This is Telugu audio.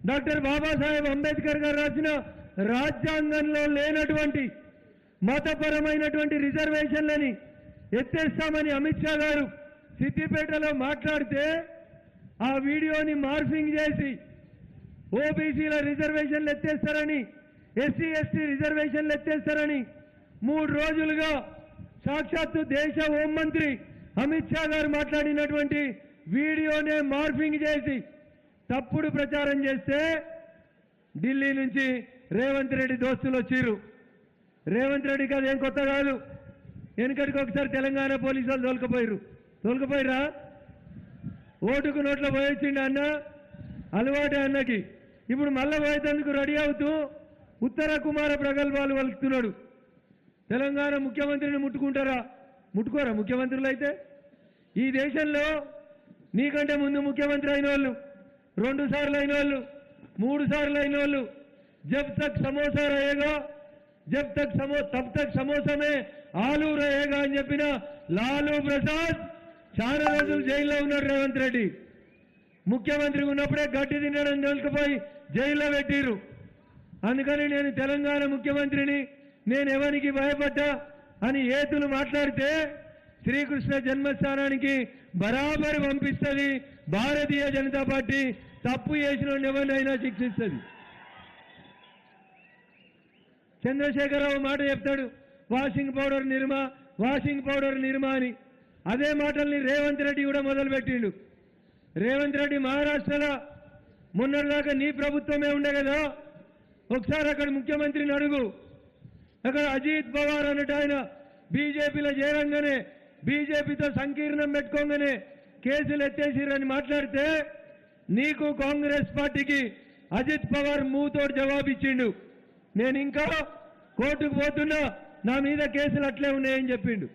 డాక్టర్ బాబాసాహెబ్ అంబేద్కర్ గారు రాసిన రాజ్యాంగంలో లేనటువంటి మతపరమైనటువంటి రిజర్వేషన్లని ఎత్తేస్తామని అమిత్ షా గారు సిద్దిపేటలో మాట్లాడితే ఆ వీడియోని మార్ఫింగ్ చేసి ఓబీసీల రిజర్వేషన్లు ఎత్తేస్తారని, ఎస్సీ ఎస్టీ రిజర్వేషన్లు ఎత్తేస్తారని 3 రోజులుగా సాక్షాత్తు దేశ హోంమంత్రి అమిత్ షా గారు మాట్లాడినటువంటి వీడియోనే మార్ఫింగ్ చేసి తప్పుడు ప్రచారం చేస్తే ఢిల్లీ నుంచి రేవంత్ రెడ్డి దోస్తులు వచ్చిర్రు. రేవంత్ రెడ్డికి అదేం కొత్త కాదు. వెనుకటికి ఒకసారి తెలంగాణ పోలీసు వాళ్ళు తోలుకపోయిరా ఓటుకు నోట్లో పోయొచ్చిండు అన్న, అలవాటే అన్నకి. ఇప్పుడు మళ్ళా పోయేందుకు రెడీ అవుతూ ఉత్తర కుమార ప్రగల్భాలు వలుకుతున్నాడు. తెలంగాణ ముఖ్యమంత్రిని ముట్టుకోరా ముఖ్యమంత్రులు అయితే? ఈ దేశంలో నీకంటే ముందు ముఖ్యమంత్రి అయిన వాళ్ళు, 2 సార్లు అయిన వాళ్ళు, 3 సార్లు అయిన వాళ్ళు జబ్ తక్ సమోసా రహేగా తబ్ తక్ సమోసమే ఆలూ రహేగా అని చెప్పిన లాలూ ప్రసాద్ చాలా రోజులు జైల్లో ఉన్నాడు. రేవంత్ రెడ్డి ముఖ్యమంత్రి ఉన్నప్పుడే గడ్డి తినడం దొరికిపోయి జైల్లో పెట్టిర్రు. అందుకని నేను తెలంగాణ ముఖ్యమంత్రిని, నేను ఎవరికి భయపడ్డా అని ఏతులు మాట్లాడితే శ్రీకృష్ణ జన్మస్థానానికి బరాబరు పంపిస్తుంది భారతీయ జనతా పార్టీ. తప్పు చేసిన ఎవరినైనా శిక్షిస్తుంది. చంద్రశేఖరరావు మాట చెప్తాడు, వాషింగ్ పౌడర్ నిర్మా అని. అదే మాటల్ని రేవంత్ రెడ్డి కూడా మొదలుపెట్టిండు. రేవంత్ రెడ్డి మహారాష్ట్రలో మొన్నటిదాకా నీ ప్రభుత్వమే ఉండే కదా, ఒకసారి అక్కడ ముఖ్యమంత్రిని అడుగు. అక్కడ అజిత్ పవార్ అన్నట్టు ఆయన బీజేపీలో చేరంగానే, బీజేపీతో సంకీర్ణం పెట్టుకోగానే కేసులు ఎత్తేసిరని మాట్లాడితే నీకు కాంగ్రెస్ పార్టీకి అజిత్ పవార్ మూతోడు జవాబిచ్చిండు. నేను ఇంకా కోర్టుకు పోతున్నా, నా మీద కేసులు అట్లే ఉన్నాయని చెప్పిండు.